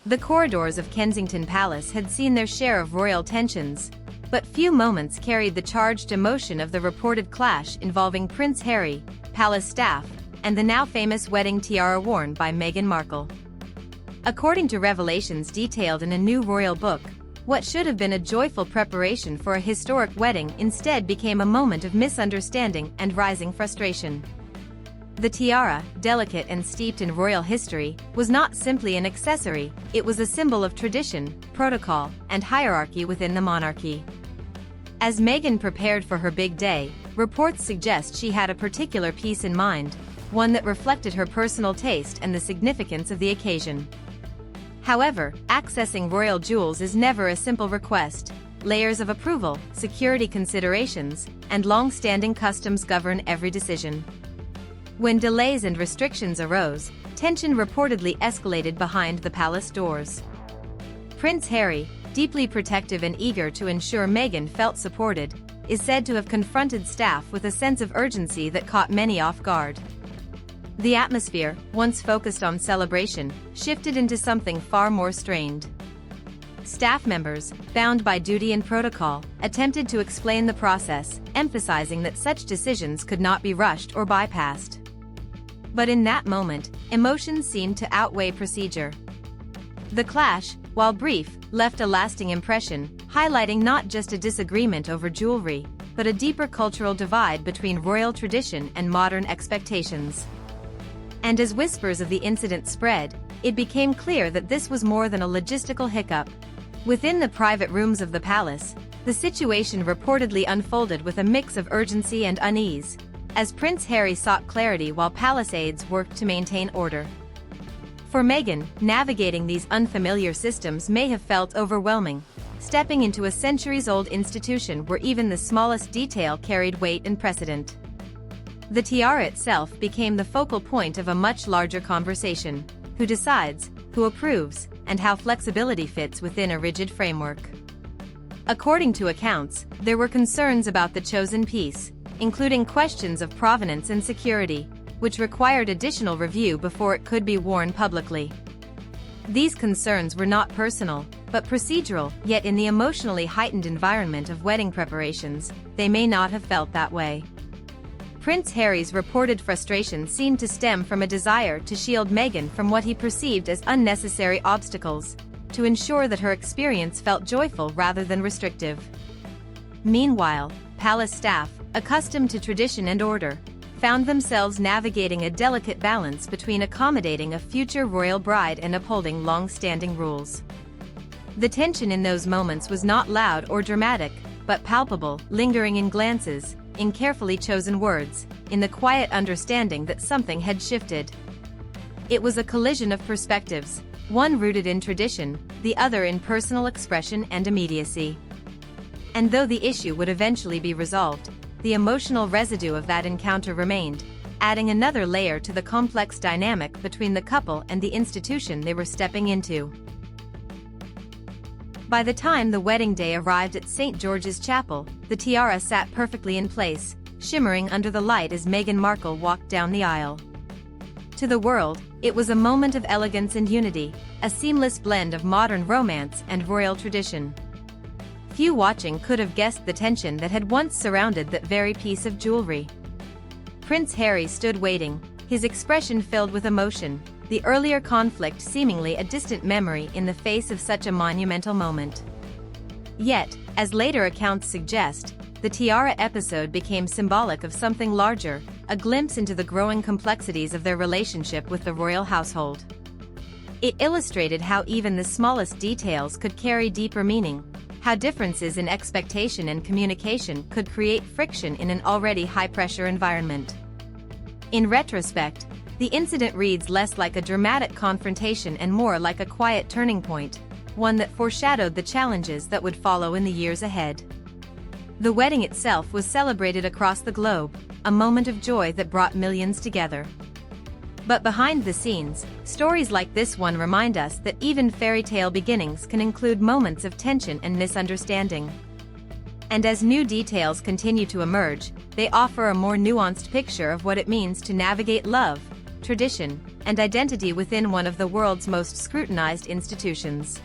The corridors of Kensington Palace had seen their share of royal tensions, but few moments carried the charged emotion of the reported clash involving Prince Harry, palace staff, and the now famous wedding tiara worn by Meghan Markle. According to revelations detailed in a new royal book, what should have been a joyful preparation for a historic wedding instead became a moment of misunderstanding and rising frustration. The tiara, delicate and steeped in royal history, was not simply an accessory, it was a symbol of tradition, protocol, and hierarchy within the monarchy. As Meghan prepared for her big day, reports suggest she had a particular piece in mind, one that reflected her personal taste and the significance of the occasion. However, accessing royal jewels is never a simple request. Layers of approval, security considerations, and long-standing customs govern every decision. When delays and restrictions arose, tension reportedly escalated behind the palace doors. Prince Harry, deeply protective and eager to ensure Meghan felt supported, is said to have confronted staff with a sense of urgency that caught many off guard. The atmosphere, once focused on celebration, shifted into something far more strained. Staff members, bound by duty and protocol, attempted to explain the process, emphasizing that such decisions could not be rushed or bypassed. But in that moment, emotions seemed to outweigh procedure. The clash, while brief, left a lasting impression, highlighting not just a disagreement over jewelry, but a deeper cultural divide between royal tradition and modern expectations. And as whispers of the incident spread, it became clear that this was more than a logistical hiccup. Within the private rooms of the palace, the situation reportedly unfolded with a mix of urgency and unease, as Prince Harry sought clarity while palace aides worked to maintain order. For Meghan, navigating these unfamiliar systems may have felt overwhelming, stepping into a centuries-old institution where even the smallest detail carried weight and precedent. The tiara itself became the focal point of a much larger conversation: who decides, who approves, and how flexibility fits within a rigid framework. According to accounts, there were concerns about the chosen piece, including questions of provenance and security, which required additional review before it could be worn publicly. These concerns were not personal, but procedural, yet in the emotionally heightened environment of wedding preparations, they may not have felt that way. Prince Harry's reported frustration seemed to stem from a desire to shield Meghan from what he perceived as unnecessary obstacles, to ensure that her experience felt joyful rather than restrictive. Meanwhile, palace staff, accustomed to tradition and order, found themselves navigating a delicate balance between accommodating a future royal bride and upholding long-standing rules. The tension in those moments was not loud or dramatic, but palpable, lingering in glances, in carefully chosen words, in the quiet understanding that something had shifted. It was a collision of perspectives, one rooted in tradition, the other in personal expression and immediacy. And though the issue would eventually be resolved, the emotional residue of that encounter remained, adding another layer to the complex dynamic between the couple and the institution they were stepping into. By the time the wedding day arrived at St. George's Chapel, the tiara sat perfectly in place, shimmering under the light as Meghan Markle walked down the aisle. To the world, it was a moment of elegance and unity, a seamless blend of modern romance and royal tradition. Few watching could have guessed the tension that had once surrounded that very piece of jewelry. Prince Harry stood waiting, his expression filled with emotion, the earlier conflict seemingly a distant memory in the face of such a monumental moment. Yet, as later accounts suggest, the tiara episode became symbolic of something larger, a glimpse into the growing complexities of their relationship with the royal household. It illustrated how even the smallest details could carry deeper meaning, how differences in expectation and communication could create friction in an already high-pressure environment. In retrospect, the incident reads less like a dramatic confrontation and more like a quiet turning point, one that foreshadowed the challenges that would follow in the years ahead. The wedding itself was celebrated across the globe, a moment of joy that brought millions together. But behind the scenes, stories like this one remind us that even fairy tale beginnings can include moments of tension and misunderstanding. And as new details continue to emerge, they offer a more nuanced picture of what it means to navigate love, tradition, and identity within one of the world's most scrutinized institutions.